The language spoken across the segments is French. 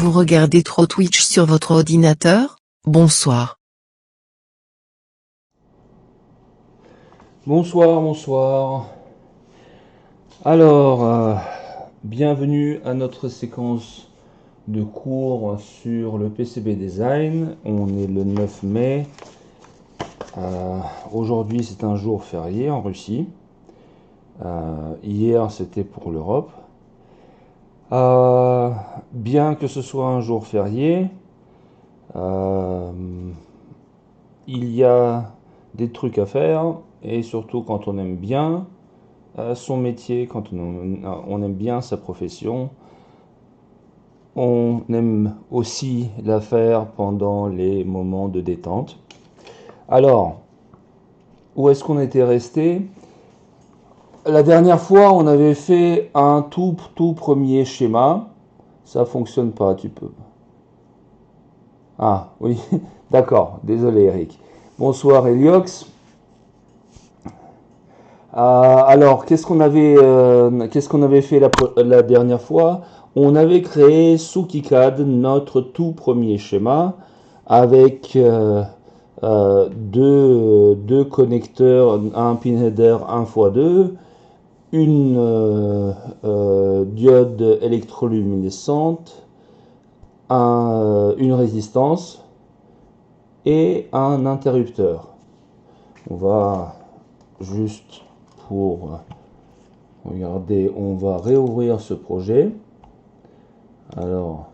Vous regardez trop Twitch sur votre ordinateur? Bonsoir. Bonsoir, bonsoir. Alors, bienvenue à notre séquence de cours sur le PCB Design. On est le 9 mai. Aujourd'hui, c'est un jour férié en Russie. Hier, c'était pour l'Europe. Bien que ce soit un jour férié, il y a des trucs à faire, et surtout quand on aime bien son métier, quand on aime bien sa profession, on aime aussi la faire pendant les moments de détente. Alors, où est-ce qu'on était resté? La dernière fois, on avait fait un tout premier schéma. Ça fonctionne pas, tu peux. Ah, oui, d'accord, désolé Eric. Bonsoir Eliox. Alors, qu'est-ce qu'on avait fait la dernière fois? On avait créé sous KiCad notre tout premier schéma avec deux connecteurs, un pinheader 1x2, une diode électroluminescente, une résistance et un interrupteur. On va juste pour regarder, on va réouvrir ce projet. Alors,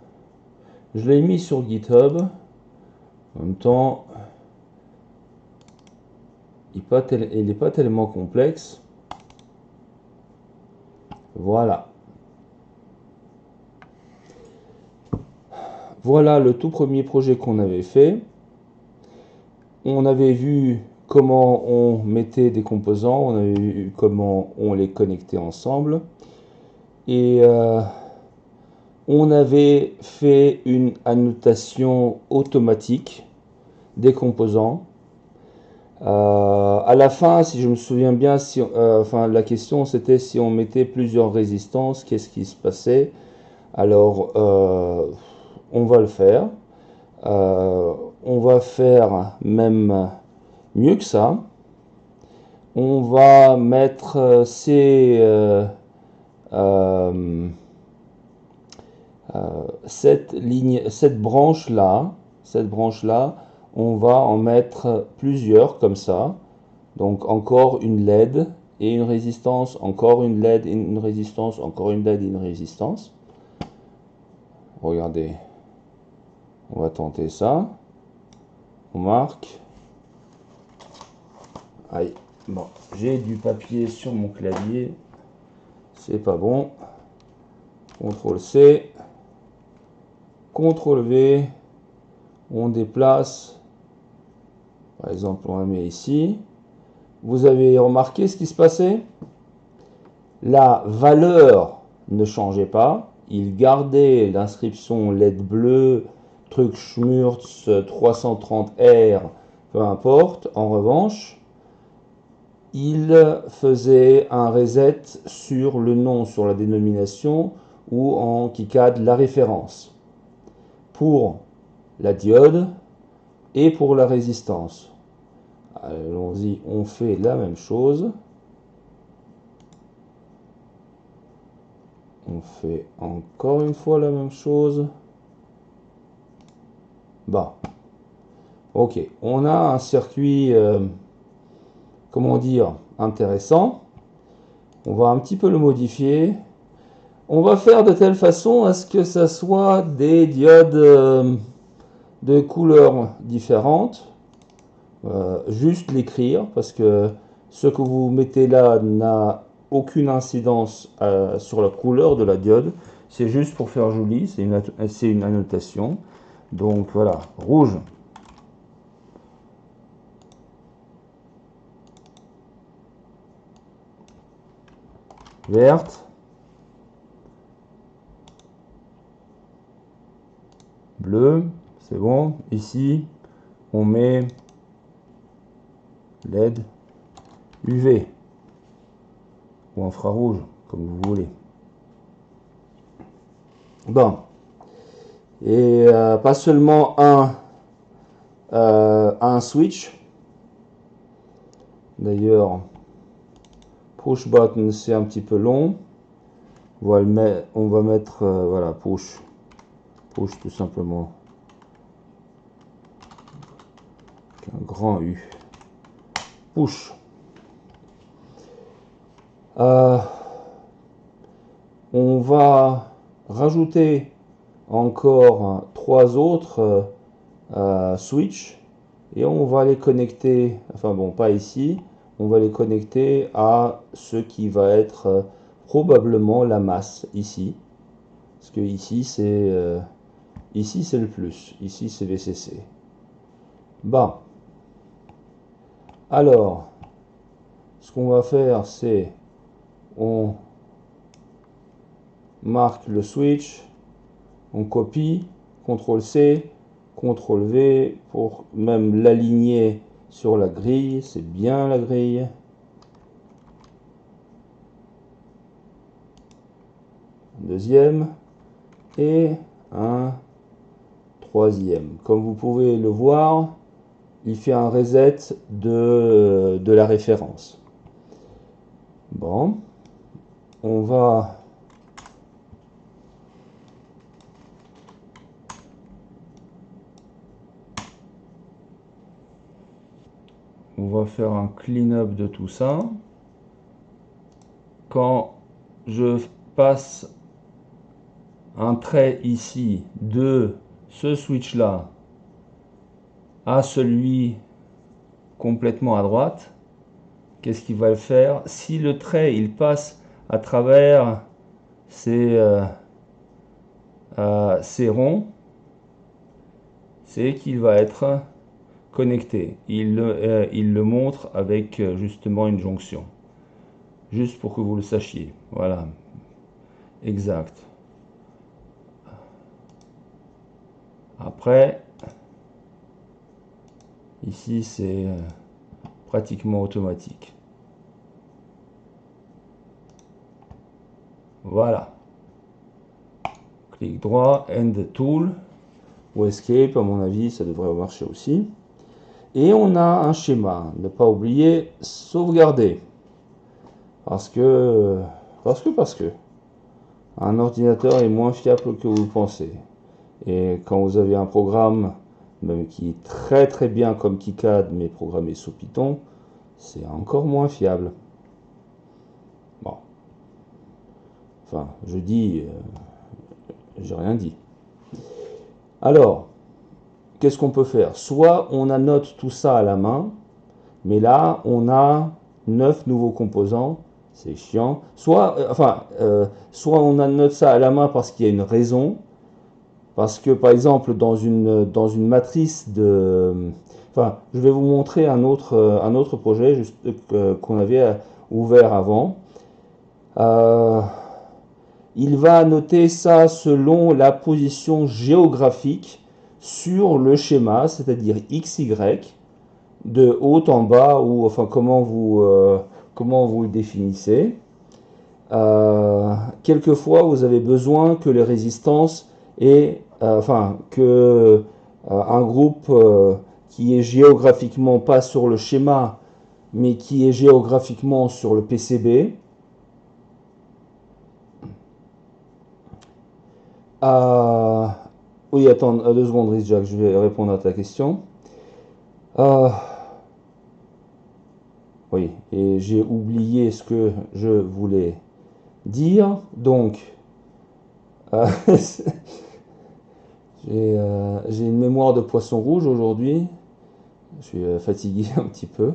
je l'ai mis sur GitHub. En même temps, il n'est pas tellement complexe. Voilà. Voilà le tout premier projet qu'on avait fait. On avait vu comment on mettait des composants, on avait vu comment on les connectait ensemble. Et on avait fait une annotation automatique des composants. À la fin, si je me souviens bien, la question c'était si on mettait plusieurs résistances, qu'est-ce qui se passait? Alors, on va le faire. On va faire même mieux que ça. On va mettre cette branche là, on va en mettre plusieurs comme ça. Donc encore une LED et une résistance, encore une LED et une résistance, encore une LED et une résistance. Regardez, on va tenter ça. On marque. Aïe, bon, j'ai du papier sur mon clavier, c'est pas bon. CTRL C, CTRL V, on déplace. Par exemple, on la met ici. Vous avez remarqué ce qui se passait? La valeur ne changeait pas. Il gardait l'inscription LED bleu, truc Schmurz 330R, peu importe. En revanche, il faisait un reset sur le nom, sur la dénomination, ou en KiCad la référence. Pour la diode et pour la résistance. Allons-y, on fait la même chose. On fait encore une fois la même chose. Bon. Ok, on a un circuit, comment dire, intéressant. On va un petit peu le modifier. On va faire de telle façon à ce que ça soit des diodes de couleurs différentes. Juste l'écrire, parce que ce que vous mettez là n'a aucune incidence sur la couleur de la diode. C'est juste pour faire joli, c'est une annotation. Donc voilà, rouge. Verte. Bleu, c'est bon. Ici, on met LED UV ou infrarouge, comme vous voulez. Bon. Et pas seulement un switch. D'ailleurs, push button, c'est un petit peu long. On va mettre voilà, push tout simplement. Un grand U. Push. On va rajouter encore 3 autres switch et on va les connecter, enfin bon, pas ici, on va les connecter à ce qui va être probablement la masse ici, parce que ici c'est le plus, ici c'est VCC. Bon, alors ce qu'on va faire, c'est on marque le switch, on copie, CTRL C, CTRL V pour même l'aligner sur la grille, c'est bien la grille. Deuxième et un troisième. Comme vous pouvez le voir, il fait un reset de la référence. Bon, on va faire un clean-up de tout ça. Quand je passe un trait ici de ce switch là à celui complètement à droite, qu'est-ce qu'il va faire? Si le trait il passe à travers ces ronds, c'est qu'il va être connecté. Il le montre avec justement une jonction. Juste pour que vous le sachiez. Voilà. Exact. Après, ici c'est pratiquement automatique. Voilà. Clic droit, End Tool, ou Escape, à mon avis, ça devrait marcher aussi. Et on a un schéma. Ne pas oublier, sauvegarder. Parce que un ordinateur est moins fiable que vous le pensez. Et quand vous avez un programme, même qui est très bien comme KiCad, mais programmé sous Python, c'est encore moins fiable. Bon. Enfin, je dis, j'ai rien dit. Alors, qu'est-ce qu'on peut faire? Soit on annote tout ça à la main, mais là, on a 9 nouveaux composants, c'est chiant. Soit on annote ça à la main parce qu'il y a une raison, parce que par exemple dans une matrice de, enfin, je vais vous montrer un autre projet qu'on avait ouvert avant. Il va annoter ça selon la position géographique sur le schéma, c'est-à-dire XY, de haut en bas, ou enfin comment vous le définissez. Quelquefois, vous avez besoin que les résistances aient, que un groupe qui est géographiquement pas sur le schéma, mais qui est géographiquement sur le PCB, oui, attends 2 secondes, Jack, je vais répondre à ta question. Oui, et j'ai oublié ce que je voulais dire. Donc, j'ai une mémoire de poisson rouge aujourd'hui. Je suis fatigué un petit peu.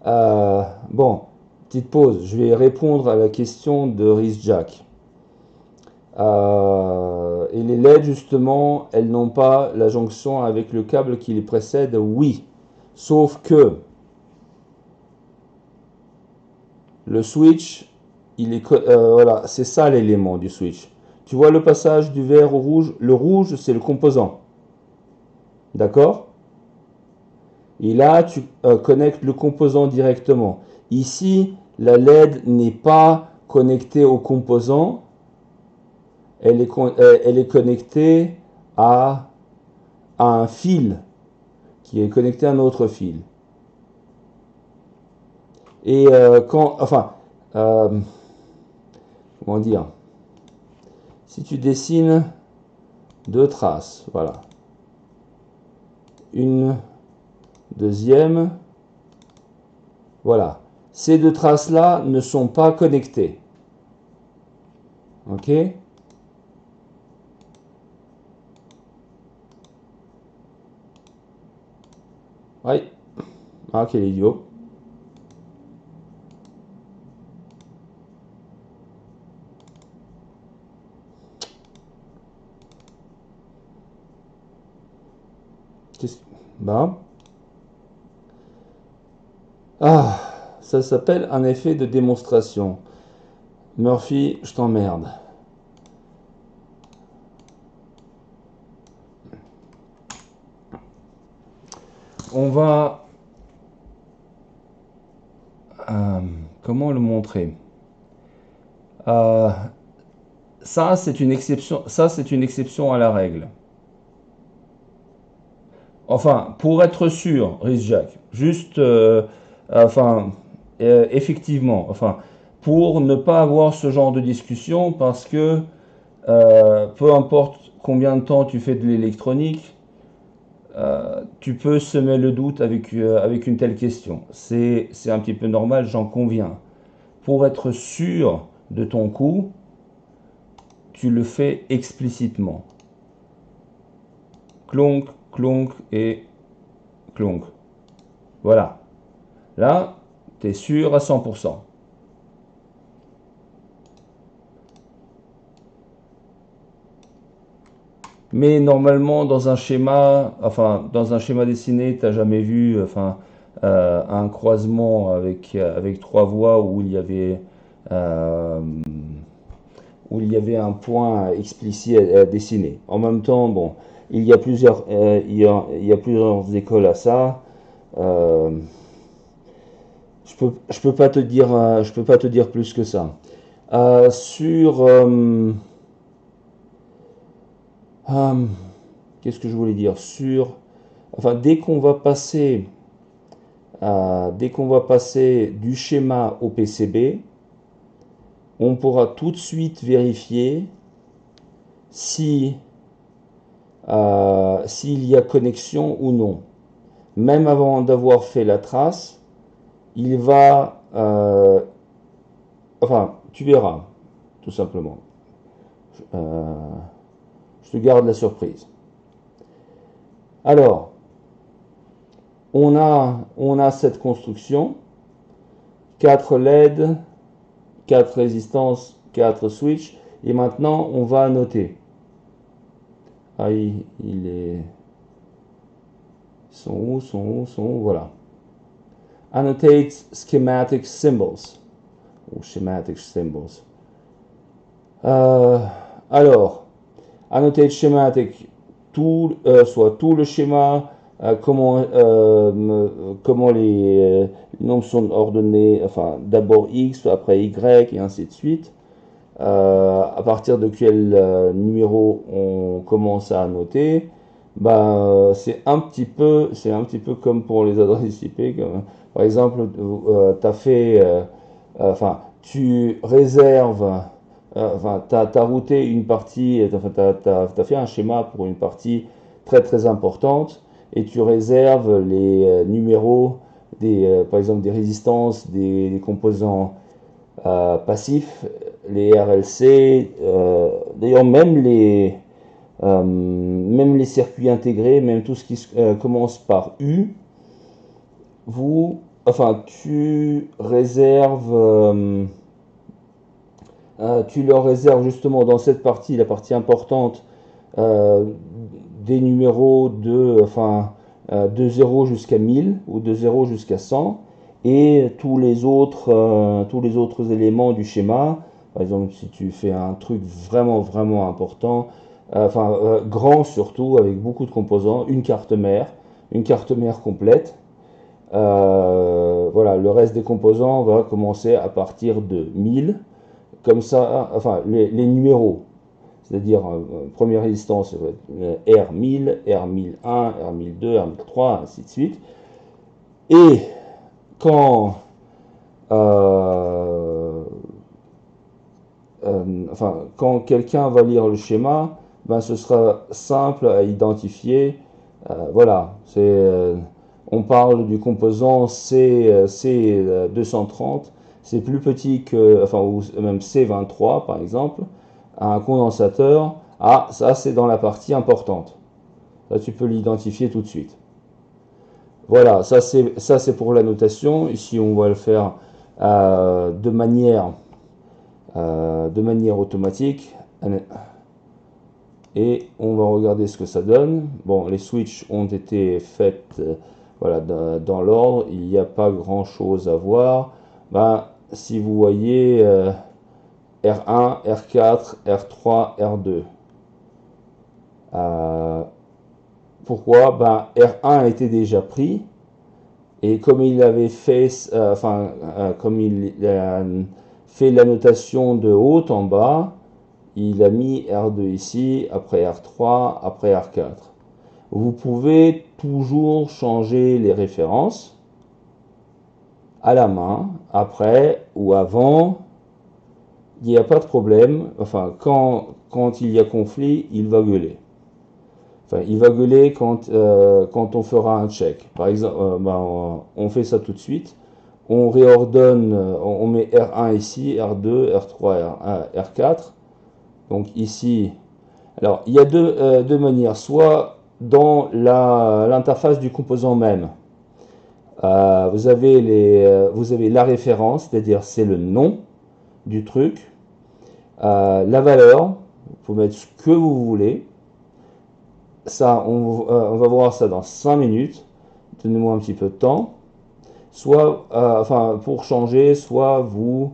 Bon, petite pause. Je vais répondre à la question de Jack. Et les LED, justement, elles n'ont pas la jonction avec le câble qui les précède, oui. Sauf que le switch, il est voilà, c'est ça l'élément du switch. Tu vois le passage du vert au rouge? Le rouge, c'est le composant. D'accord? Et là, tu connectes le composant directement. Ici, la LED n'est pas connectée au composant. Elle est connectée à un fil qui est connecté à un autre fil. Et comment dire, si tu dessines deux traces, voilà, une deuxième, voilà, ces deux traces là ne sont pas connectées, ok? Oui, ah quel idiot. Bah. Ah, ça s'appelle un effet de démonstration. Murphy, je t'emmerde. On va... comment le montrer? Ça, c'est une exception. Ça, c'est une exception à la règle. Enfin, pour être sûr, Rhys-Jacques, juste, effectivement, pour ne pas avoir ce genre de discussion, parce que peu importe combien de temps tu fais de l'électronique, tu peux semer le doute avec une telle question. C'est un petit peu normal, j'en conviens. Pour être sûr de ton coup, tu le fais explicitement. Clonk, clonk et clonk. Voilà. Là, tu es sûr à 100%. Mais normalement, dans un schéma dessiné, tu n'as jamais vu un croisement avec trois voies euh, où il y avait un point explicite à dessiner. En même temps, bon, il y a plusieurs écoles à ça. Je peux pas te dire, je peux pas te dire plus que ça. Qu'est-ce que je voulais dire dès qu'on va passer du schéma au PCB, on pourra tout de suite vérifier si s'il y a connexion ou non. Même avant d'avoir fait la trace, il va... tu verras, tout simplement. Je te garde la surprise. Alors, on a cette construction, 4 LED, 4 résistances, 4 switches, et maintenant on va noter. Ah, il est... Sont où, voilà. Annotate schematic symbols. Ou schematic symbols. Alors, annotate schematic, soit tout le schéma, comment les nombres sont ordonnés, d'abord X, après Y, et ainsi de suite. À partir de quel numéro on commence à annoter, c'est un petit peu comme pour les adresses IP. Par exemple, tu réserves, t'as routé une partie, t'as fait un schéma pour une partie très très importante, et tu réserves les numéros par exemple des résistances, des composants passifs, les RLC, d'ailleurs même les circuits intégrés, même tout ce qui commence par U, tu leur réserves justement dans cette partie, la partie importante, des numéros de 0 jusqu'à 1000 ou de 0 jusqu'à 100, et tous les autres éléments du schéma. Par exemple, si tu fais un truc vraiment vraiment important, grand surtout, avec beaucoup de composants, une carte mère complète. Voilà, le reste des composants va commencer à partir de 1000, comme ça, les numéros. c'est-à-dire première résistance R1000, R1001, R1002, R1003, ainsi de suite. Et quand quand quelqu'un va lire le schéma, ben, ce sera simple à identifier. Voilà, on parle du composant C230, c'est plus petit que, enfin, ou même C23 par exemple, un condensateur. Ah, ça c'est dans la partie importante. Là, tu peux l'identifier tout de suite. Voilà, ça c'est pour la notation. Ici, on va le faire de manière automatique. Et on va regarder ce que ça donne. Bon, les switches ont été faites voilà, dans l'ordre. Il n'y a pas grand chose à voir. Ben, si vous voyez R1, R4, R3, R2. Pourquoi? Ben, R1 était déjà pris. Et comme il avait fait, comme il a fait la notation de haut en bas, il a mis R2 ici, après R3, après R4. Vous pouvez toujours changer les références à la main, après ou avant. Il n'y a pas de problème. Enfin, quand il y a conflit, il va gueuler. Enfin, il va gueuler quand on fera un check. Par exemple, on fait ça tout de suite. On réordonne, on met R1 ici, R2, R3, R4. Donc ici, alors il y a deux manières. Soit dans l'interface du composant même, vous avez la référence, c'est-à-dire c'est le nom du truc, la valeur, vous pouvez mettre ce que vous voulez. Ça, on va voir ça dans 5 minutes. Donnez-moi un petit peu de temps. Soit, pour changer, soit vous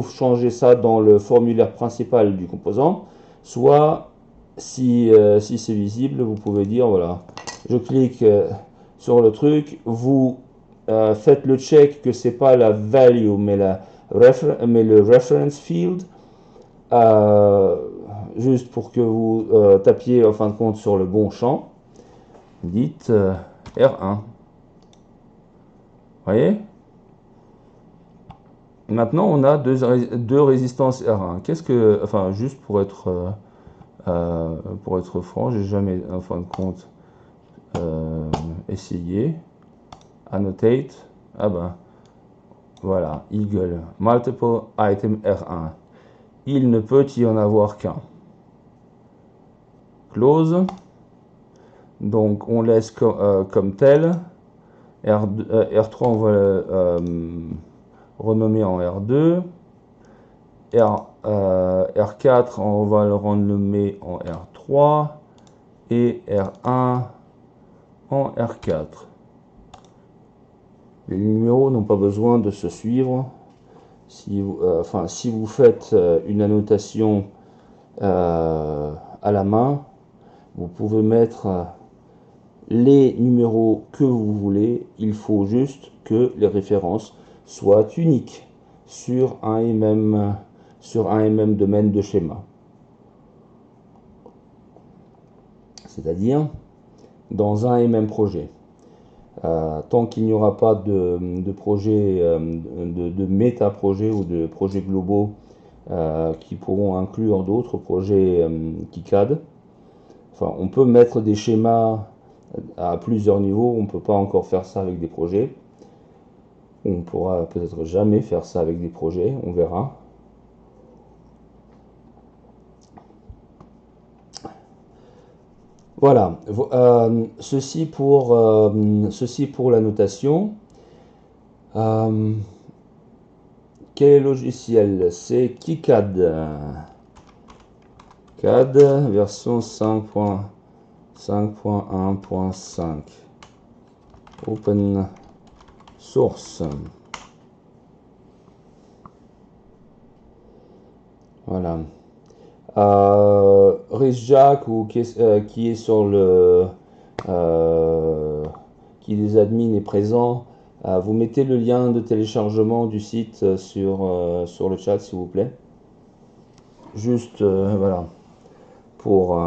changez ça dans le formulaire principal du composant, soit si c'est visible, vous pouvez dire voilà, je clique sur le truc, vous faites le check que c'est pas la value mais le reference field, juste pour que vous tapiez en fin de compte sur le bon champ. Dites R1. Voyez? Maintenant, on a deux résistances R1. Qu'est-ce que, juste pour être franc, j'ai jamais, en fin de compte, essayé. Annotate. Ah ben, voilà, Eagle, multiple item R1. Il ne peut y en avoir qu'un. Close. Donc, on laisse comme tel. R3, on va renommer en R2. R4, on va le renommer en R3. Et R1 en R4. Les numéros n'ont pas besoin de se suivre. Si vous faites une annotation à la main, vous pouvez mettre les numéros que vous voulez. Il faut juste que les références soient uniques sur un et même domaine de schéma. C'est-à-dire dans un et même projet. Tant qu'il n'y aura pas de projet, de méta-projets ou de projets globaux qui pourront inclure d'autres projets KiCad, on peut mettre des schémas à plusieurs niveaux. On ne peut pas encore faire ça avec des projets. On pourra peut-être jamais faire ça avec des projets, on verra. Voilà, ceci pour la notation. Quel logiciel? C'est KiCad. CAD version 5.1.5. Open source. Voilà. RaceJack ou qui est sur le qui des admins est présent, vous mettez le lien de téléchargement du site sur le chat s'il vous plaît. juste voilà, pour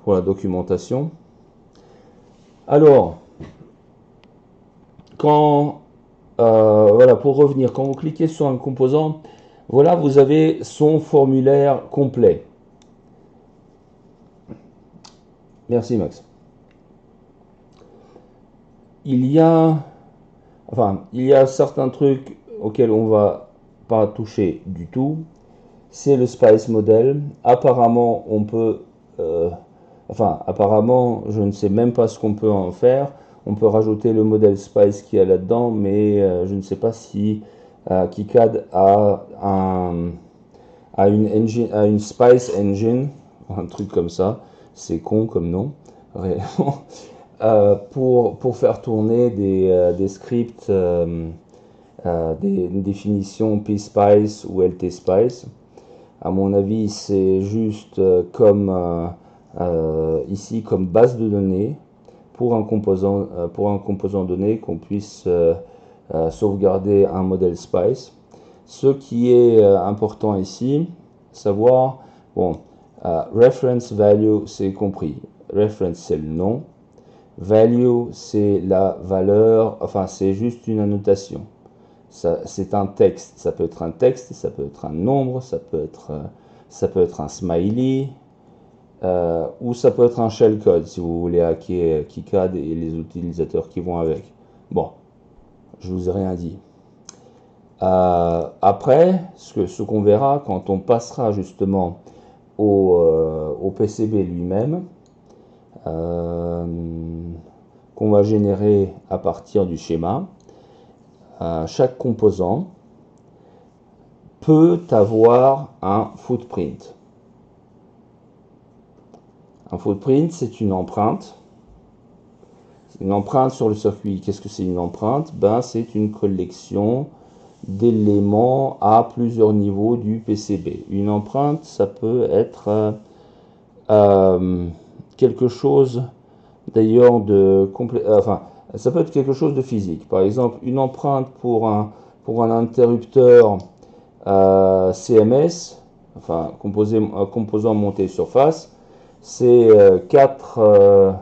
la documentation. Alors, voilà, pour revenir, quand vous cliquez sur un composant, voilà, vous avez son formulaire complet. Merci Max. Il y a certains trucs auxquels on va pas toucher du tout. C'est le Spice Model. Apparemment, on peut, apparemment, je ne sais même pas ce qu'on peut en faire. On peut rajouter le modèle Spice qui est là-dedans, mais je ne sais pas si KiCad a une Spice Engine, un truc comme ça. C'est con comme nom, réellement. Pour faire tourner des scripts, des définitions pspice ou ltspice. À mon avis, c'est juste comme ici, comme base de données pour un composant donné qu'on puisse sauvegarder un modèle Spice. Ce qui est important ici, savoir, bon, reference value, c'est compris. Reference, c'est le nom. Value, c'est la valeur, enfin, c'est juste une annotation. C'est un texte. Ça peut être un texte, ça peut être un nombre, ça peut être un smiley, ou ça peut être un shellcode si vous voulez hacker KiCad et les utilisateurs qui vont avec. Bon, je vous ai rien dit. Après, ce qu'on verra quand on passera justement au PCB lui-même, qu'on va générer à partir du schéma, chaque composant peut avoir un footprint. Un footprint, c'est une empreinte. Une empreinte sur le circuit. Qu'est-ce que c'est une empreinte? Ben, c'est une collection d'éléments à plusieurs niveaux du PCB. Une empreinte, ça peut être quelque chose d'ailleurs ça peut être quelque chose de physique. Par exemple, une empreinte pour un interrupteur CMS, enfin composant monté surface, c'est 4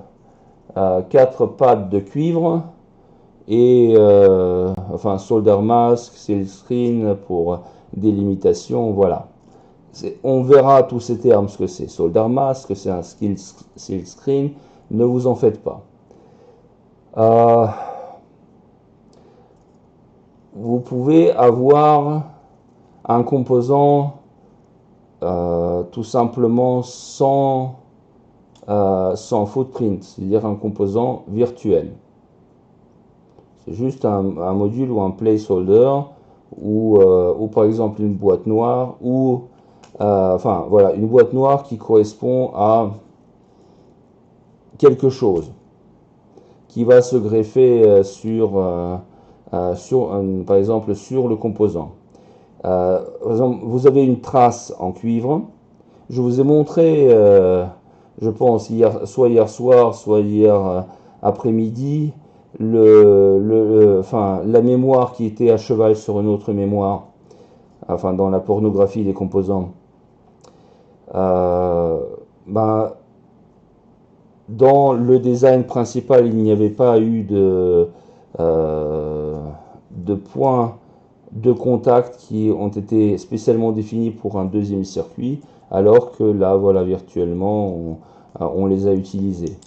pads de cuivre et solder mask, seal screen pour délimitation, voilà. On verra tous ces termes, ce que c'est solder mask, que c'est un seal screen, ne vous en faites pas. Vous pouvez avoir un composant tout simplement sans footprint, c'est-à-dire un composant virtuel. C'est juste un module ou un placeholder ou par exemple une boîte noire ou voilà, une boîte noire qui correspond à quelque chose qui va se greffer par exemple sur le composant. Par exemple, vous avez une trace en cuivre. Je vous ai montré, je pense, soit hier soir, soit hier après-midi, la mémoire qui était à cheval sur une autre mémoire, enfin dans la pornographie des composants. Dans le design principal, il n'y avait pas eu de points de contact qui ont été spécialement définis pour un deuxième circuit, alors que là, voilà, virtuellement, on les a utilisés.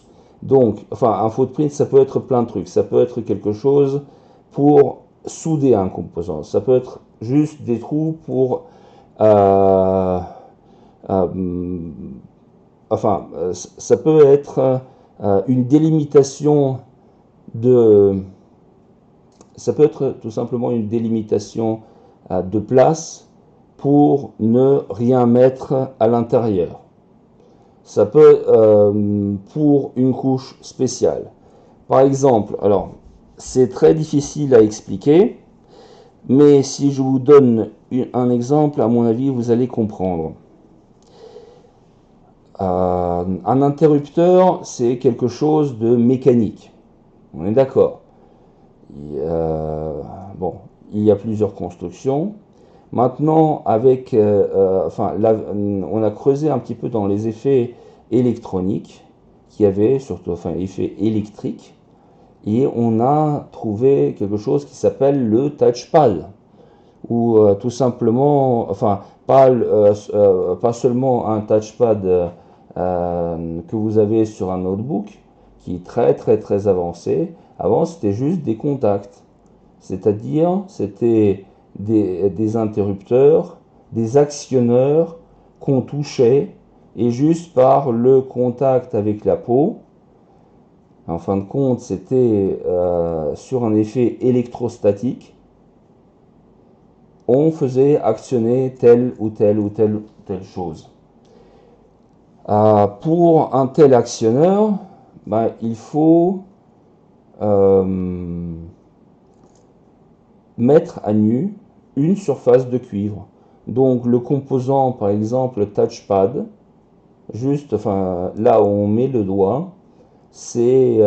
Donc, un footprint, ça peut être plein de trucs. Ça peut être quelque chose pour souder un composant. Ça peut être juste des trous pour ça peut être une délimitation ça peut être tout simplement une délimitation de place pour ne rien mettre à l'intérieur. Ça peut pour une couche spéciale. Par exemple, alors c'est très difficile à expliquer, mais si je vous donne un exemple, à mon avis, vous allez comprendre. Un interrupteur, c'est quelque chose de mécanique. On est d'accord. Il y a plusieurs constructions. Maintenant, avec, on a creusé un petit peu dans les effets électroniques qu'il y avait, surtout, enfin, effets électriques, et on a trouvé quelque chose qui s'appelle le touchpad, ou tout simplement, enfin, pas seulement un touchpad que vous avez sur un notebook, qui est très avancé. Avant, c'était juste des contacts, c'est-à-dire, c'était des interrupteurs, des actionneurs qu'on touchait, et juste par le contact avec la peau, en fin de compte, c'était sur un effet électrostatique, on faisait actionner telle ou telle chose. Pour un tel actionneur, ben, il faut mettre à nu une surface de cuivre. Donc le composant, par exemple, touchpad, juste, enfin, là où on met le doigt, c'est,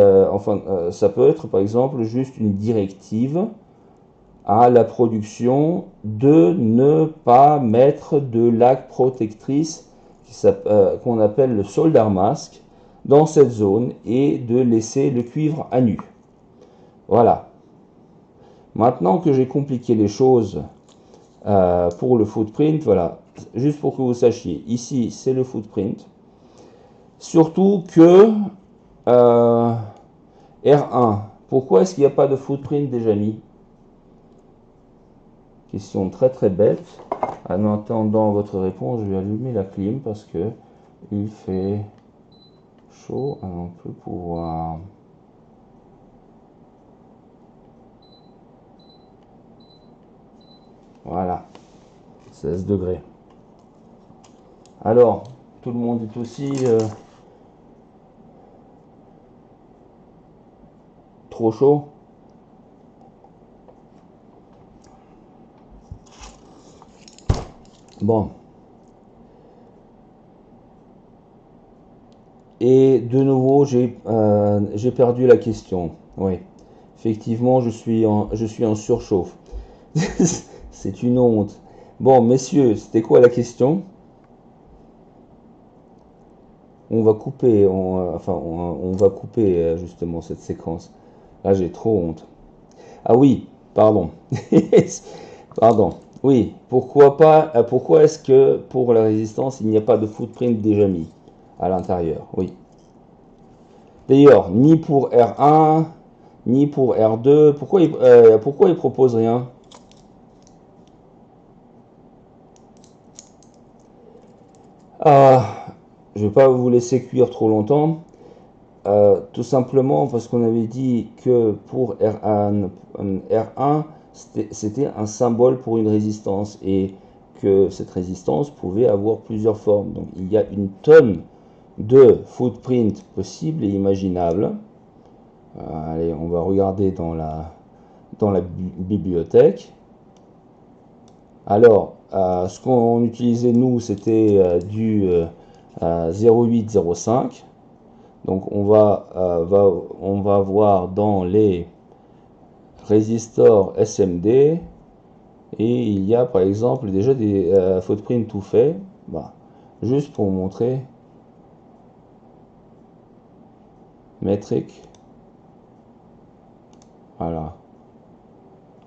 ça peut être par exemple juste une directive à la production de ne pas mettre de laque protectrice qu'on appelle le solder mask dans cette zone et de laisser le cuivre à nu. Voilà. Maintenant que j'ai compliqué les choses pour le footprint, voilà, juste pour que vous sachiez, ici c'est le footprint. Surtout que R1, pourquoi est-ce qu'il n'y a pas de footprint déjà mis? Question très bête. En attendant votre réponse, je vais allumer la clim parce que il fait chaud et on peut pouvoir. Voilà, 16 degrés. Alors, tout le monde est aussi trop chaud? Bon. Et de nouveau, j'ai perdu la question. Oui, effectivement, je suis en surchauffe. C'est une honte. Bon, messieurs, c'était quoi la question? On va couper, on va couper justement cette séquence. Là, j'ai trop honte. Ah oui, pardon. Pardon. Oui, pourquoi pas, pourquoi est-ce que pour la résistance, il n'y a pas de footprint déjà mis à l'intérieur? Oui. D'ailleurs, ni pour R1, ni pour R2, pourquoi il propose rien? Je ne vais pas vous laisser cuire trop longtemps. Tout simplement parce qu'on avait dit que pour R1 c'était un symbole pour une résistance et que cette résistance pouvait avoir plusieurs formes. Donc il y a une tonne de footprints possibles et imaginables. Allez, on va regarder dans la bibliothèque. Alors, ce qu'on utilisait nous, c'était du 0805. Donc on va voir dans les résistors SMD et il y a par exemple déjà des footprints tout faits. Bah, juste pour vous montrer. Métrique. Voilà.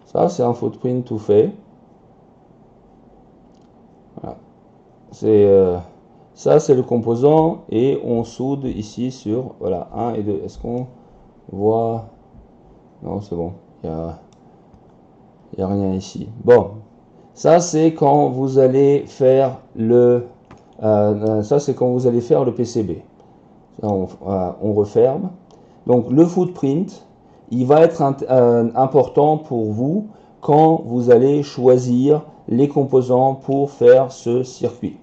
Ça c'est un footprint tout fait. Voilà. Ça c'est le composant et on soude ici sur voilà 1 et 2. Est-ce qu'on voit? Non, c'est bon. Il n'y a rien ici. Bon. Ça c'est quand vous allez faire le PCB. Ça, on referme. Donc le footprint, il va être important pour vous quand vous allez choisir les composants pour faire ce circuit.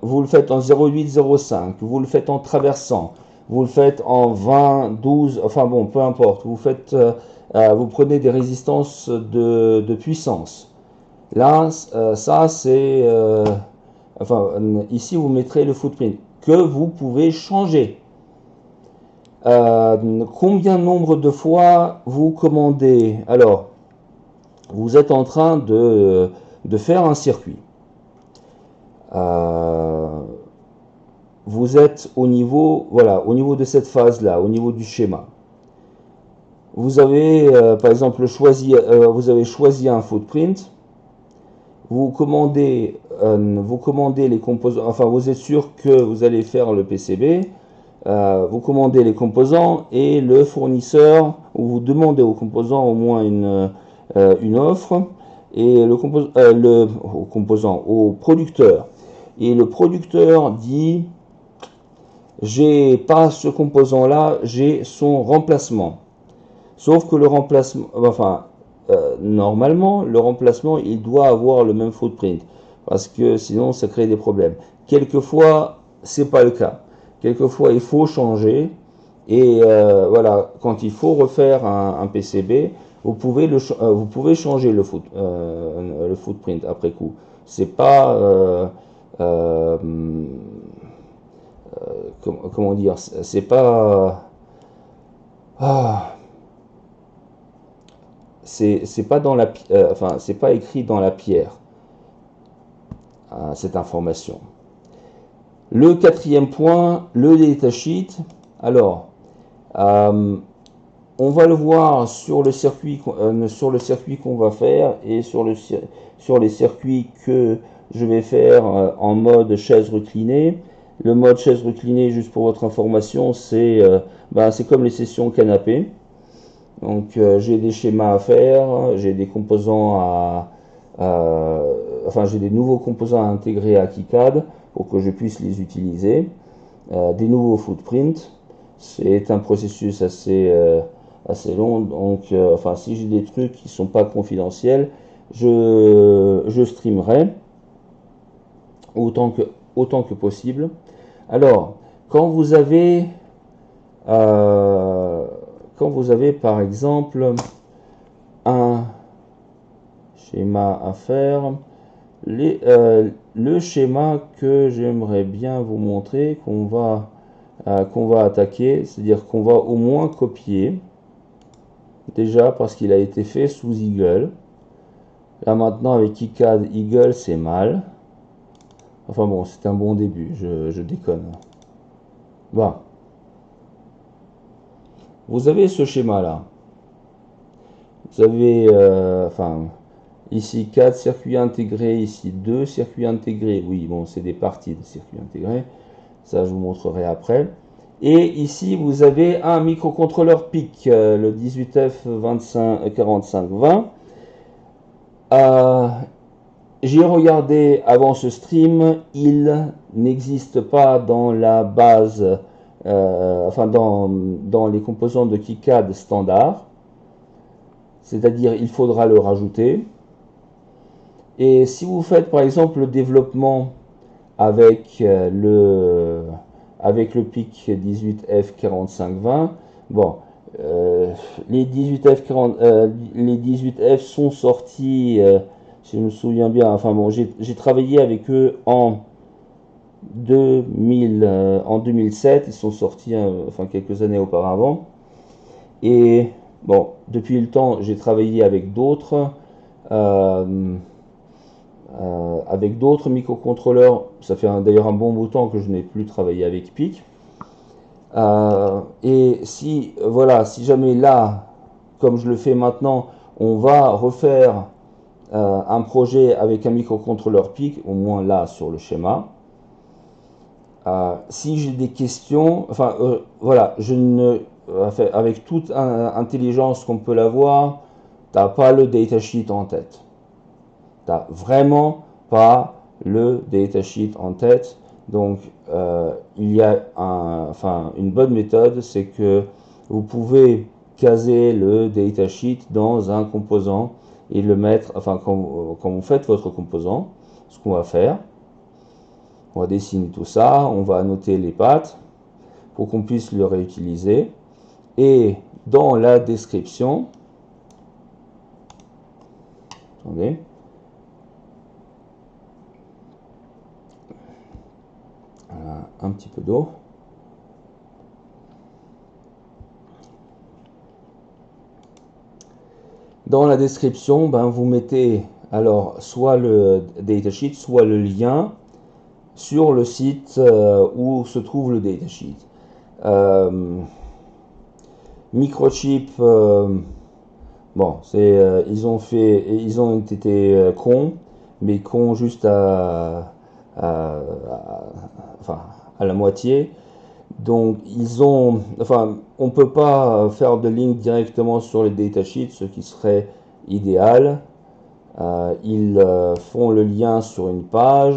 Vous le faites en 0,805, vous le faites en traversant, vous le faites en 20, 12, enfin bon, peu importe. Vous prenez des résistances de puissance. Là, ça c'est... ici vous mettrez le footprint que vous pouvez changer. Combien nombre de fois vous commandez? Alors, vous êtes en train de faire un circuit. Vous êtes au niveau, voilà, au niveau de cette phase-là, au niveau du schéma. Vous avez, par exemple, vous avez choisi un footprint. Vous commandez les composants, enfin, vous êtes sûr que vous allez faire le PCB. Vous commandez les composants et le fournisseur, ou vous demandez aux composants au moins une offre, et au producteur. Et le producteur dit, j'ai pas ce composant là, j'ai son remplacement. Sauf que le remplacement, enfin, normalement, le remplacement, il doit avoir le même footprint, parce que sinon, ça crée des problèmes. Quelquefois, c'est pas le cas. Quelquefois, il faut changer, et voilà, quand il faut refaire un PCB, vous pouvez changer le footprint après coup. C'est pas, comment dire, c'est pas, ah, c'est pas dans la, enfin, c'est pas écrit dans la pierre, cette information. Le quatrième point, le datasheet. Alors, on va le voir sur le circuit qu'on va faire et sur les circuits que je vais faire en mode chaise reclinée. Le mode chaise reclinée, juste pour votre information, c'est comme les sessions canapé. Donc j'ai des schémas à faire, j'ai des composants enfin j'ai des nouveaux composants à intégrer à KiCad pour que je puisse les utiliser, des nouveaux footprints. C'est un processus assez long, donc enfin si j'ai des trucs qui sont pas confidentiels, je streamerai autant que possible. Alors quand vous avez par exemple un schéma à faire, le schéma que j'aimerais bien vous montrer, qu'on va attaquer, c'est-à-dire qu'on va au moins copier, déjà parce qu'il a été fait sous Eagle. Là maintenant avec KiCad Eagle c'est mal. Enfin bon, c'est un bon début, je déconne. Bon. Vous avez ce schéma là. Vous avez, enfin, ici 4 circuits intégrés, ici 2 circuits intégrés. Oui, bon, c'est des parties de circuits intégrés. Ça, je vous montrerai après. Et ici, vous avez un microcontrôleur PIC, le 18F4520. J'ai regardé avant ce stream, il n'existe pas dans la base, enfin dans les composants de KiCad standard. C'est-à-dire, il faudra le rajouter. Et si vous faites par exemple le développement avec le PIC 18F4520, bon, les 18F sont sortis, si je me souviens bien, enfin bon, j'ai travaillé avec eux en 2007, ils sont sortis enfin quelques années auparavant. Et bon, depuis le temps, j'ai travaillé avec d'autres microcontrôleurs. Ça fait d'ailleurs un bon bout de temps que je n'ai plus travaillé avec PIC. Et si jamais là, comme je le fais maintenant, on va refaire un projet avec un microcontrôleur PIC, au moins là sur le schéma. Si j'ai des questions, enfin voilà, avec toute intelligence qu'on peut l'avoir, t'as pas le datasheet en tête. T'as vraiment pas le datasheet en tête. Donc il y a une bonne méthode, c'est que vous pouvez caser le datasheet dans un composant et le mettre, enfin quand vous faites votre composant, ce qu'on va faire, on va dessiner tout ça, on va annoter les paths pour qu'on puisse le réutiliser. Et dans la description, attendez, un petit peu d'eau. Dans la description, ben, vous mettez alors soit le datasheet, soit le lien sur le site où se trouve le datasheet. Microchip, bon, ils ont été cons, mais cons juste enfin, à la moitié. Donc on peut pas faire de link directement sur les datasheets, ce qui serait idéal. Ils font le lien sur une page,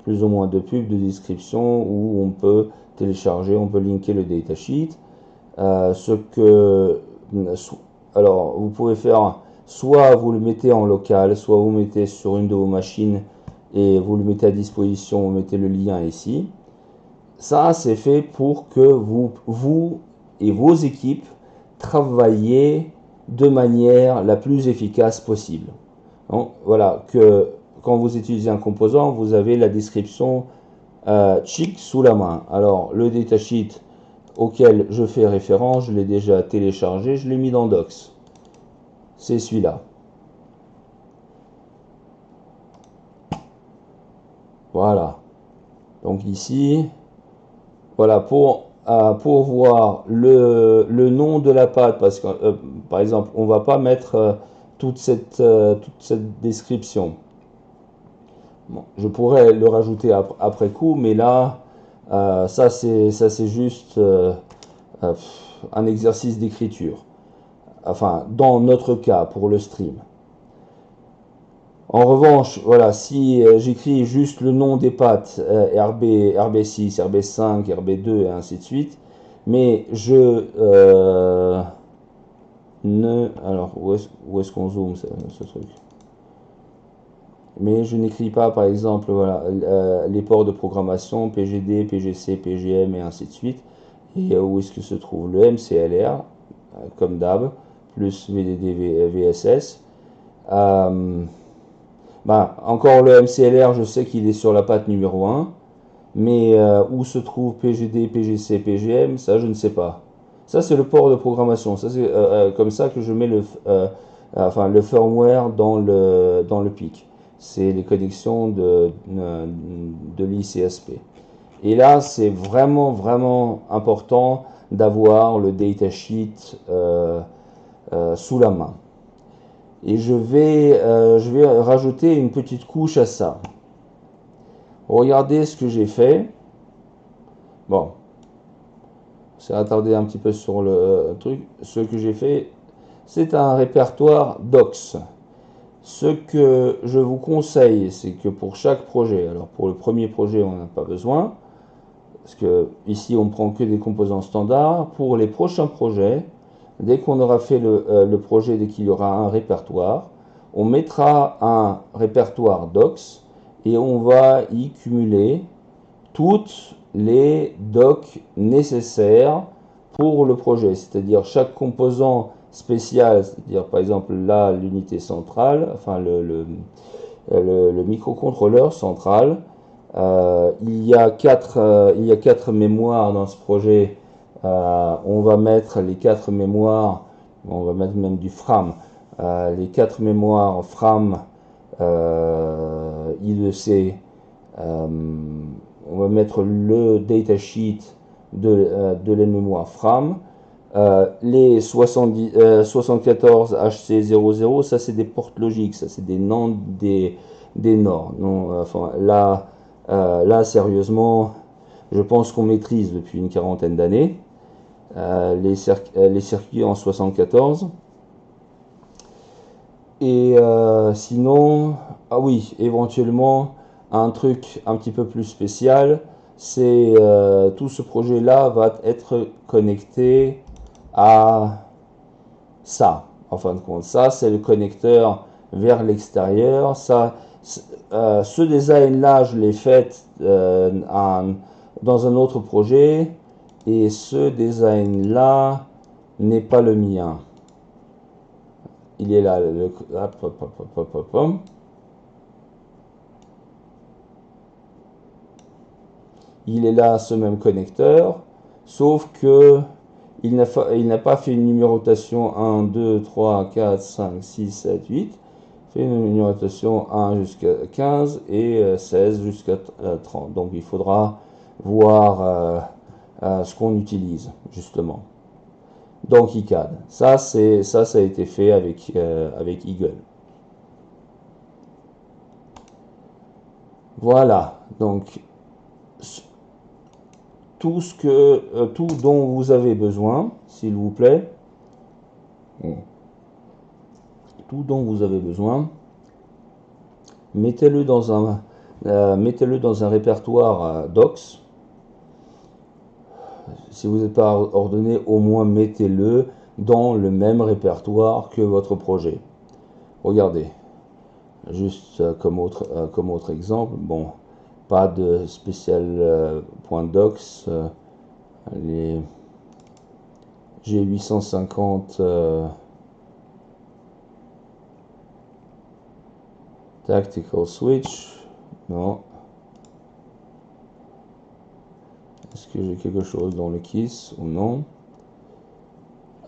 plus ou moins de pub, de description, où on peut télécharger, on peut linker le datasheet. Alors, vous pouvez faire, soit vous le mettez en local, soit vous le mettez sur une de vos machines et vous le mettez à disposition, vous mettez le lien ici. Ça, c'est fait pour que vous et vos équipes travaillez de manière la plus efficace possible. Donc, voilà, que quand vous utilisez un composant, vous avez la description chic sous la main. Alors, le datasheet auquel je fais référence, je l'ai déjà téléchargé, je l'ai mis dans Docs. C'est celui-là. Voilà. Donc ici, voilà, pour voir le nom de la pâte, parce que par exemple, on va pas mettre toute cette description. Bon, je pourrais le rajouter après coup, mais là, ça c'est juste un exercice d'écriture. Enfin, dans notre cas, pour le stream. En revanche, voilà, si j'écris juste le nom des pattes, RB6, RB5, RB2 et ainsi de suite, mais je alors, où est-ce qu'on zoome ce truc? Mais je n'écris pas, par exemple, voilà, les ports de programmation, PGD, PGC, PGM et ainsi de suite. Et où est-ce que se trouve le MCLR, comme d'hab, plus VDD, VSS. Encore le MCLR, je sais qu'il est sur la patte numéro 1, mais où se trouve PGD, PGC, PGM, ça je ne sais pas. Ça c'est le port de programmation, ça c'est comme ça que je mets le firmware dans le PIC. C'est les connexions de l'ICSP. Et là c'est vraiment vraiment important d'avoir le datasheet sous la main. Et je vais rajouter une petite couche à ça. Regardez ce que j'ai fait. Bon, c'est attardé un petit peu sur le truc. Ce que j'ai fait, c'est un répertoire docs. Ce que je vous conseille, c'est que pour chaque projet, alors pour le premier projet, on n'a pas besoin, parce que ici on prend que des composants standards. Pour les prochains projets, dès qu'on aura fait le projet, dès qu'il y aura un répertoire, on mettra un répertoire docs et on va y cumuler toutes les docs nécessaires pour le projet, c'est-à-dire chaque composant spécial, c'est-à-dire par exemple là l'unité centrale, enfin le microcontrôleur central. Il y a quatre mémoires dans ce projet. On va mettre les 4 mémoires, on va mettre même du FRAM, les 4 mémoires FRAM IEC. On va mettre le datasheet de la mémoire FRAM. Les 74 HC00, ça c'est des portes logiques, ça c'est des noms des NOR. Non, enfin, là, sérieusement, je pense qu'on maîtrise depuis une quarantaine d'années les circuits en 74. Et sinon, ah oui, éventuellement, un truc un petit peu plus spécial, c'est tout ce projet-là va être connecté à ça. En fin de compte, ça, c'est le connecteur vers l'extérieur. Ce design-là, je l'ai fait dans un autre projet. Et ce design-là n'est pas le mien. Il est là. Il est là, ce même connecteur. Sauf que il n'a pas fait une numérotation 1, 2, 3, 4, 5, 6, 7, 8. Il fait une numérotation 1 jusqu'à 15 et 16 jusqu'à 30. Donc il faudra voir ce qu'on utilise, justement. Dans KiCad. Ça a été fait avec Eagle. Voilà. Donc, tout dont vous avez besoin, s'il vous plaît. Tout dont vous avez besoin. Mettez-le dans un répertoire Docs. Si vous n'êtes pas ordonné, au moins mettez-le dans le même répertoire que votre projet. Regardez, juste comme autre exemple, bon, pas de spécial .docs, les G850 Tactical Switch, non. Est-ce que j'ai quelque chose dans le KISS ou non?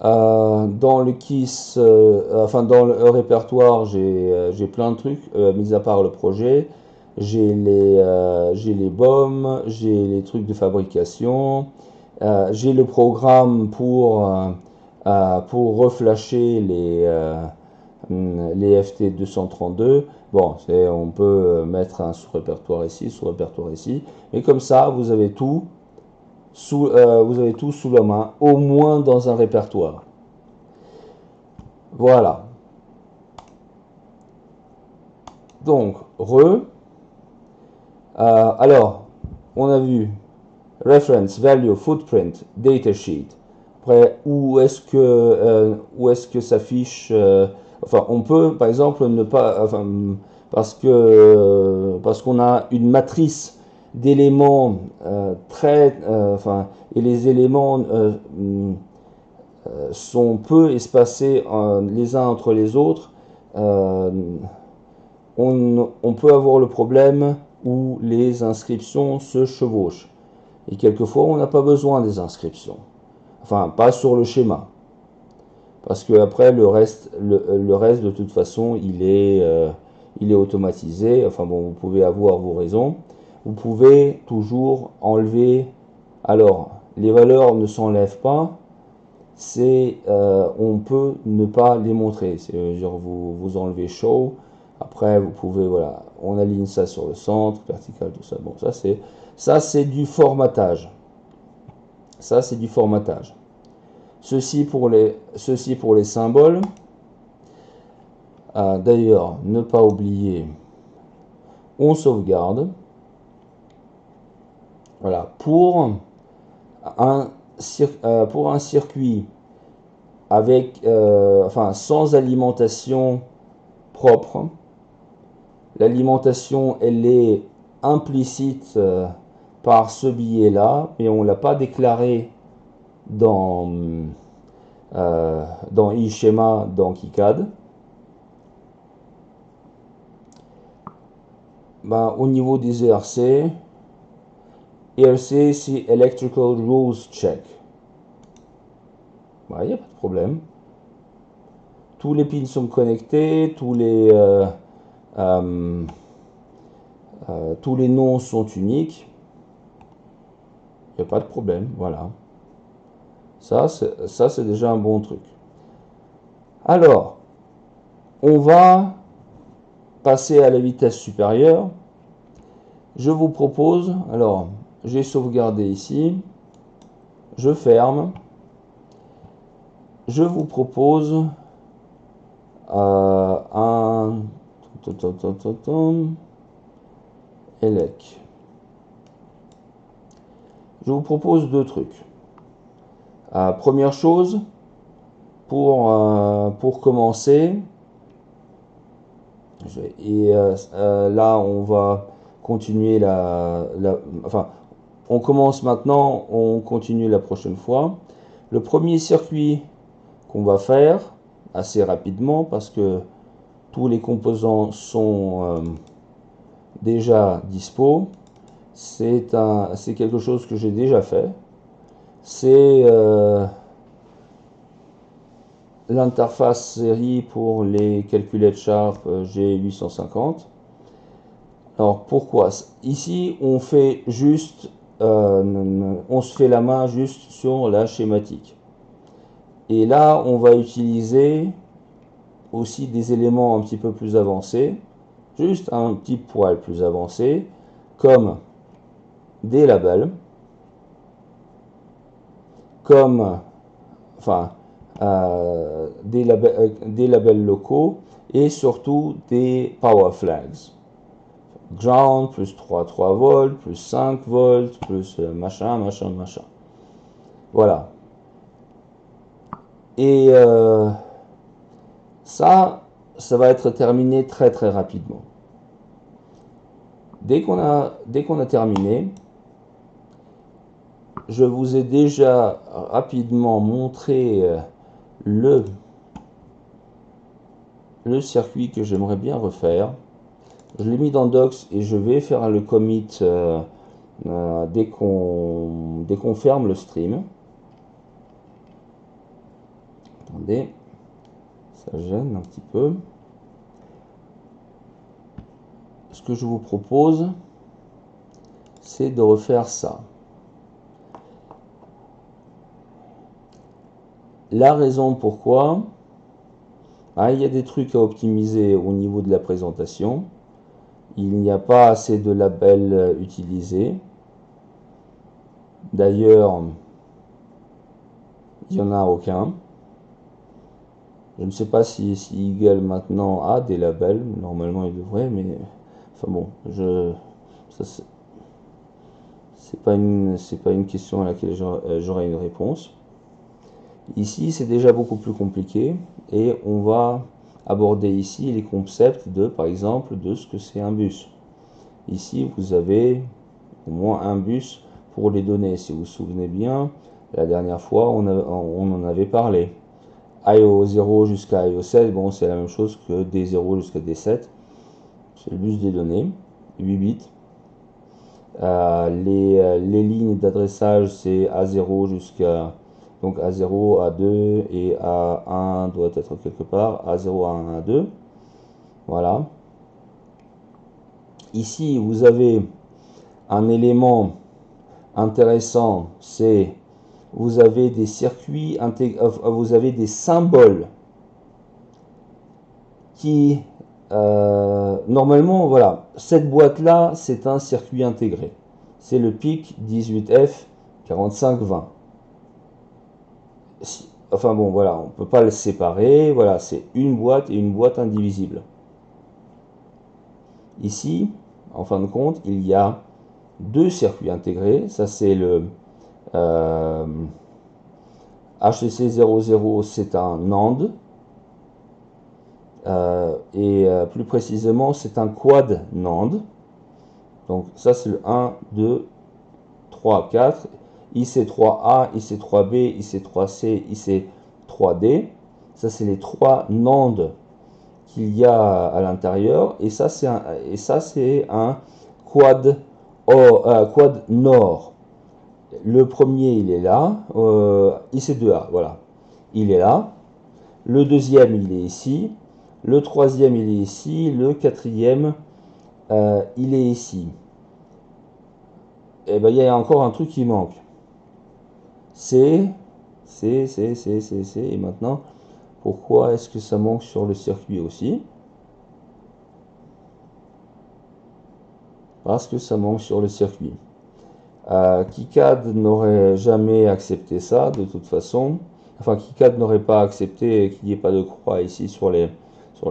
Dans le KISS, enfin dans le répertoire, j'ai plein de trucs, mis à part le projet. J'ai les BOM, j'ai les trucs de fabrication, j'ai le programme pour reflasher les FT232. Bon, on peut mettre un sous-répertoire ici, mais comme ça, vous avez tout sous la main, au moins dans un répertoire. Voilà. Donc, alors, on a vu reference, value, footprint, datasheet. Après, où est-ce que s'affiche enfin, on peut, par exemple, ne pas, enfin, parce qu'on a une matrice d'éléments enfin, et les éléments sont peu espacés les uns entre les autres. On peut avoir le problème où les inscriptions se chevauchent. Et quelquefois, on n'a pas besoin des inscriptions. Enfin, pas sur le schéma. Parce que après, le reste, de toute façon, il est automatisé. Enfin bon, vous pouvez avoir vos raisons. Vous pouvez toujours enlever. Alors, les valeurs ne s'enlèvent pas. On peut ne pas les montrer. C'est-à-dire, vous enlevez show. Après, vous pouvez, voilà, on aligne ça sur le centre, vertical, tout ça. Bon, ça c'est du formatage. Ça, c'est du formatage. Ceci pour les symboles. D'ailleurs, ne pas oublier, on sauvegarde. Voilà, pour un circuit avec, enfin, sans alimentation propre. L'alimentation, elle est implicite par ce billet-là, mais on ne l'a pas déclaré dans eSchema, dans KiCad. Ben, au niveau des ERC, c'est Electrical Rules Check. Il n'y a pas de problème. Tous les pins sont connectés, tous les noms sont uniques. Il n'y a pas de problème, voilà. Ça, c'est déjà un bon truc. Alors, on va passer à la vitesse supérieure. Je vous propose, alors, j'ai sauvegardé ici. Je ferme. Je vous propose un ELEC. Je vous propose deux trucs. Première chose, pour commencer, là on va continuer enfin, on commence maintenant, on continue la prochaine fois. Le premier circuit qu'on va faire assez rapidement parce que tous les composants sont déjà dispo. C'est quelque chose que j'ai déjà fait. C'est l'interface série pour les calculettes Sharp G850. Alors pourquoi? Ici on fait juste, on se fait la main juste sur la schématique. Et là on va utiliser aussi des éléments un petit peu plus avancés, juste un petit poil plus avancé, comme des labels, comme des labels locaux et surtout des power flags. Ground, plus 3 volts, plus 5 volts, plus machin. Voilà. Et ça va être terminé très rapidement. Dès qu'on a terminé, je vous ai déjà rapidement montré le circuit que j'aimerais bien refaire. Je l'ai mis dans Docs et je vais faire le commit dès qu'on ferme le stream. Attendez, ça gêne un petit peu. Ce que je vous propose, c'est de refaire ça. La raison pourquoi, il y a des trucs à optimiser au niveau de la présentation. Il n'y a pas assez de labels utilisés. D'ailleurs, il n'y en a aucun. Je ne sais pas si Eagle maintenant a des labels. Normalement, il devrait, mais enfin bon, c'est pas une question à laquelle j'aurai une réponse. Ici, c'est déjà beaucoup plus compliqué et on va aborder ici les concepts de, par exemple, de ce que c'est un bus. Ici, vous avez au moins un bus pour les données. Si vous vous souvenez bien, la dernière fois, on en avait parlé. IO 0 jusqu'à IO 7, bon, c'est la même chose que D0 jusqu'à D7. C'est le bus des données, 8 bits. Les lignes d'adressage, c'est A0 jusqu'à... Donc A0, A2 et A1 doit être quelque part. A0, A1, A2. Voilà. Ici, vous avez un élément intéressant, c'est vous avez des circuits vous avez des symboles qui normalement, voilà, cette boîte là c'est un circuit intégré, c'est le PIC 18F 4520. Enfin bon, voilà, on peut pas le séparer, voilà, c'est une boîte et une boîte indivisible. Ici, en fin de compte, il y a deux circuits intégrés, ça c'est le HTC00, c'est un NAND, et plus précisément c'est un quad NAND. Donc ça c'est le 1, 2, 3, 4, IC3A, IC3B, IC3C, IC3D. Ça c'est les trois NAND qu'il y a à l'intérieur, et ça c'est un quad NOR. Le premier il est là, IC2A, voilà, il est là. Le deuxième il est ici. Le troisième il est ici. Le quatrième il est ici. Et bien il y a encore un truc qui manque. C. Et maintenant, pourquoi est-ce que ça manque sur le circuit aussi? Parce que ça manque sur le circuit. KiCad n'aurait jamais accepté ça de toute façon. Enfin, KiCad n'aurait pas accepté qu'il n'y ait pas de croix ici sur les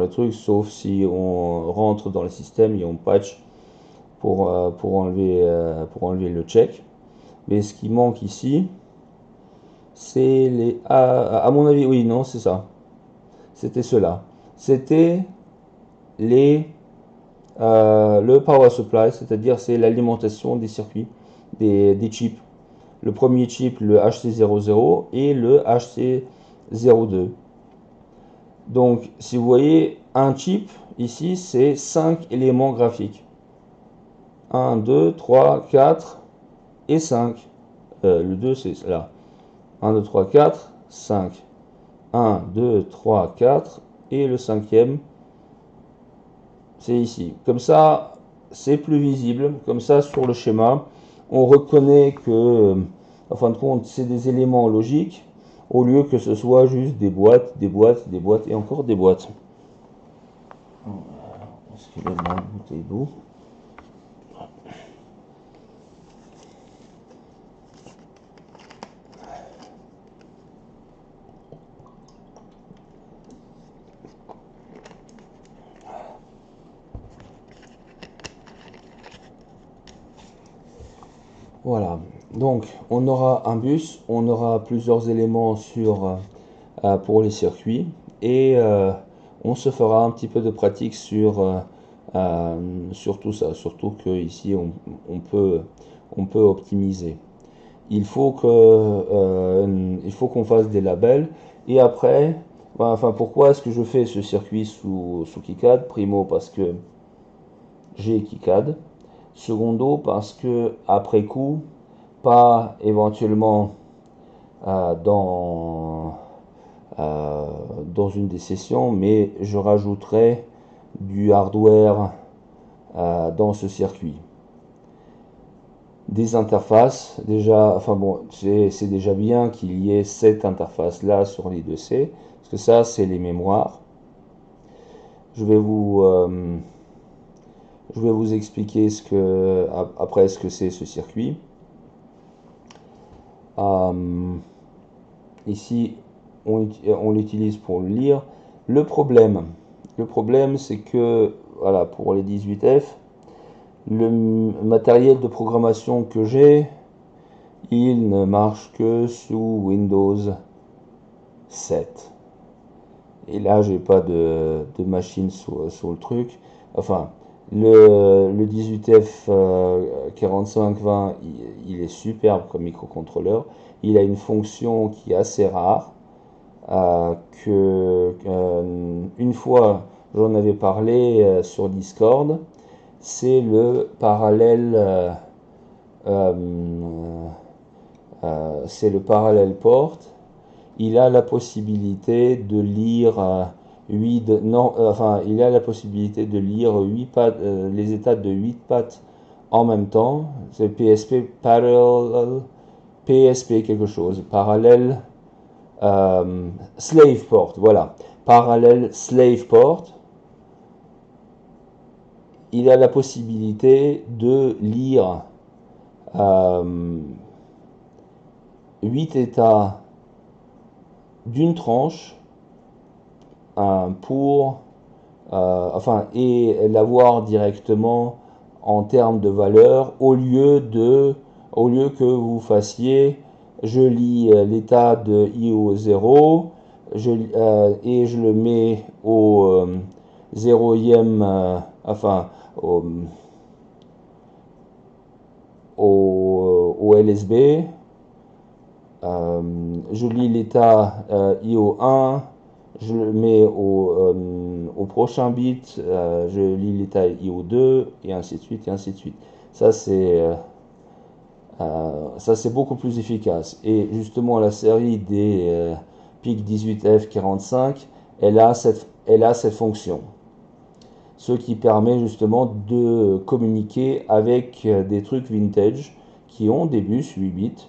trucs, sauf si on rentre dans le système et on patch pour enlever le check. Mais ce qui manque ici, c'est les... à mon avis, oui, non, c'est ça. C'était cela. C'était le power supply, c'est-à-dire c'est l'alimentation des circuits, des chips. Le premier chip, le HC00 et le HC02. Donc, si vous voyez, un chip, ici, c'est 5 éléments graphiques. 1, 2, 3, 4 et 5. Le 2, c'est là. 1, 2, 3, 4, 5. 1, 2, 3, 4 et le cinquième c'est ici. Comme ça, c'est plus visible. Comme ça, sur le schéma, on reconnaît que, en fin de compte, c'est des éléments logiques, au lieu que ce soit juste des boîtes, des boîtes, des boîtes et encore des boîtes. Est-ce qu'il est ma bouteille d'eau? Voilà, donc on aura un bus, on aura plusieurs éléments pour les circuits et on se fera un petit peu de pratique sur tout ça, surtout que ici on peut optimiser. Il faut qu'on fasse des labels et après, enfin pourquoi est-ce que je fais ce circuit sous KiCad? Primo parce que j'ai KiCad. Secondo, parce que après coup, pas éventuellement euh, dans, dans une des sessions, mais je rajouterai du hardware dans ce circuit. Des interfaces, déjà, enfin bon, c'est déjà bien qu'il y ait cette interface là sur les 2C, parce que ça, c'est les mémoires. Je vais vous expliquer après ce que c'est ce circuit. Ici, on l'utilise pour le lire. Le problème c'est que, voilà, pour les 18F, le matériel de programmation que j'ai, il ne marche que sous Windows 7. Et là, j'ai pas de machine sur le truc. Enfin, le 18F 4520, il est superbe comme microcontrôleur. Il a une fonction qui est assez rare. Une fois, j'en avais parlé sur Discord. C'est le parallèle. C'est le parallèle port. Il a la possibilité de lire il a la possibilité de lire 8 pattes, les états de 8 pattes en même temps. C'est PSP parallel, PSP quelque chose, parallèle slave port, voilà, parallèle slave port. Il a la possibilité de lire 8 états d'une tranche et l'avoir directement en termes de valeur au lieu que vous fassiez je lis l'état de IO 0 et je le mets au zéroième au LSB. Je lis l'état IO1, je le mets au prochain bit, je lis l'état IO2 et ainsi de suite et ainsi de suite. Ça c'est beaucoup plus efficace. Et justement la série des PIC 18F45, elle a cette fonction. Ce qui permet justement de communiquer avec des trucs vintage qui ont des bus 8 bits.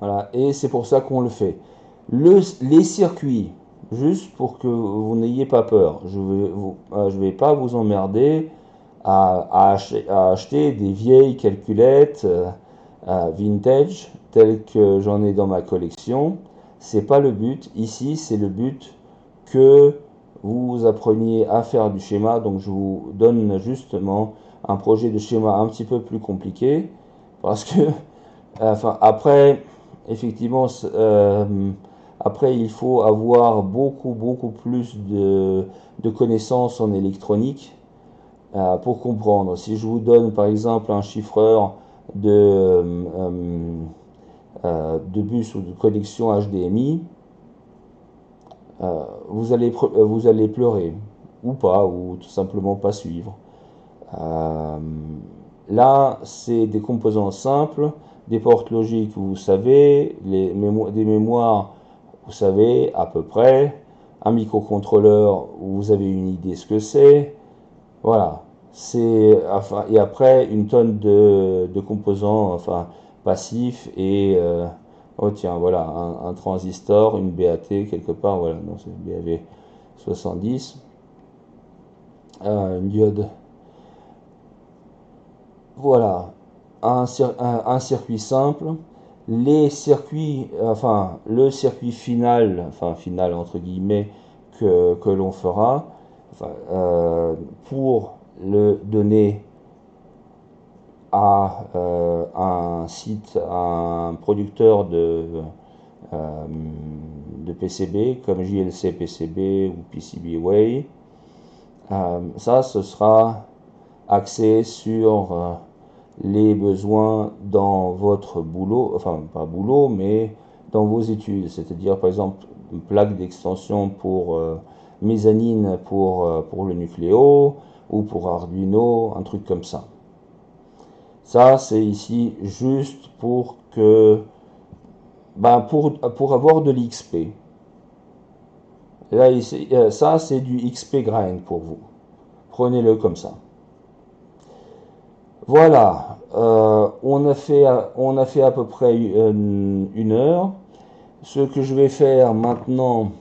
Voilà, et c'est pour ça qu'on le fait. Les circuits, juste pour que vous n'ayez pas peur, je vais pas vous emmerder à acheter des vieilles calculettes vintage telles que j'en ai dans ma collection. C'est pas le but. Ici, c'est le but que vous appreniez à faire du schéma. Donc, je vous donne justement un projet de schéma un petit peu plus compliqué parce que, après, effectivement, après, il faut avoir beaucoup plus de connaissances en électronique pour comprendre. Si je vous donne par exemple un chiffreur de bus ou de connexion HDMI, vous allez pleurer, ou pas, ou tout simplement pas suivre. Là, c'est des composants simples, des portes logiques, vous savez, des mémoires, vous savez à peu près. Un microcontrôleur, vous avez une idée ce que c'est. Voilà. Enfin, et après, une tonne de composants enfin, passifs et... oh tiens, voilà, un transistor, une BAT quelque part, voilà, non, c'est BAV 70. Une diode. Voilà, un circuit simple. Les circuits, enfin, le circuit final, enfin, final entre guillemets, que l'on fera, enfin, pour le donner à un site, à un producteur de PCB comme JLC PCB ou PCBWay. Ça, ce sera axé sur les besoins dans votre boulot, enfin pas boulot, mais dans vos études. C'est-à-dire par exemple une plaque d'extension pour mezzanine pour le nucléo ou pour Arduino, un truc comme ça. Ça, c'est ici juste pour que, ben pour avoir de l'XP. Là, ici, ça, c'est du XP grind pour vous. Prenez-le comme ça. Voilà, on a fait à peu près une heure. Ce que je vais faire maintenant,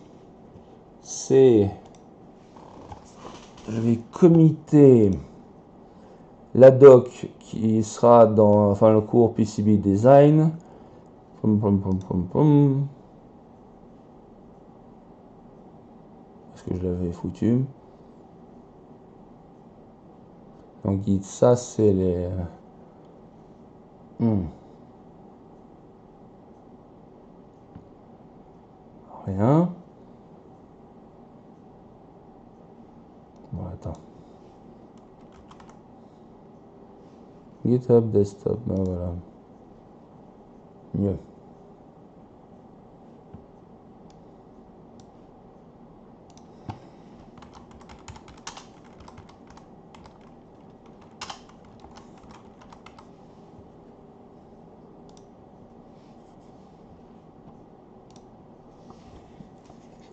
c'est je vais committer la doc qui sera dans enfin, le cours PCB Design. Est-ce que je l'avais foutu? Donc ça c'est les... Rien. Bon, attends. GitHub Desktop, ben voilà. Mieux.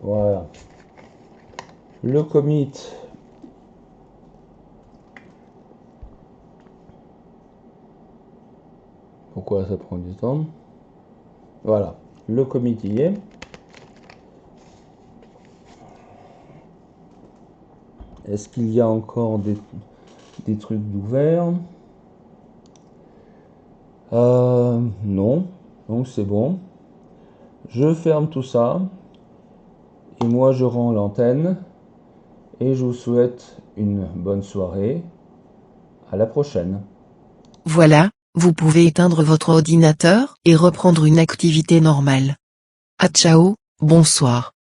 Voilà. Le commit. Pourquoi ça prend du temps? Voilà. Le commit y est. Est-ce qu'il y a encore des trucs d'ouvert? Non. Donc c'est bon. Je ferme tout ça. Et moi je rends l'antenne. Et je vous souhaite une bonne soirée. À la prochaine. Voilà, vous pouvez éteindre votre ordinateur et reprendre une activité normale. À ciao, bonsoir.